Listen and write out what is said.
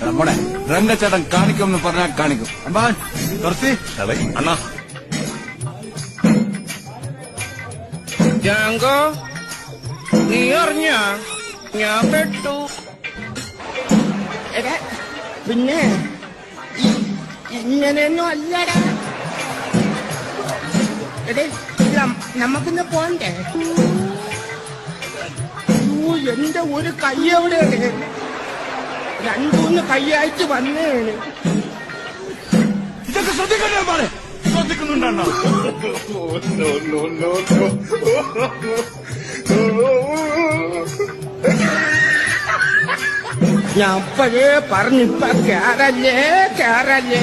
നമ്മുടെ രംഗച്ചേട്ടൻ കാണിക്കുമെന്ന് പറഞ്ഞാൽ കാണിക്കും. നിർത്തി അണ്ണാ. ജാങ്കോ, നീ അറിഞ്ഞ ഞാൻ പെട്ടു. എടാ പിന്നെ ഇങ്ങനെയൊന്നും അല്ലടാ. എടേ നമുക്കിന്ന് പോണ്ടേ? എന്റെ ഒരു കൈ എവിടെയാണ്? രണ്ടൂന്ന് കൈയായിട്ട് വന്നേണ്. ഇതൊക്കെ ശ്രദ്ധിക്കണ്ടേ? ശ്രദ്ധിക്കുന്നുണ്ടോ? ഞാൻ അപ്പോഴേ പറഞ്ഞിപ്പ കേറല്ലേ കേറല്ലേ.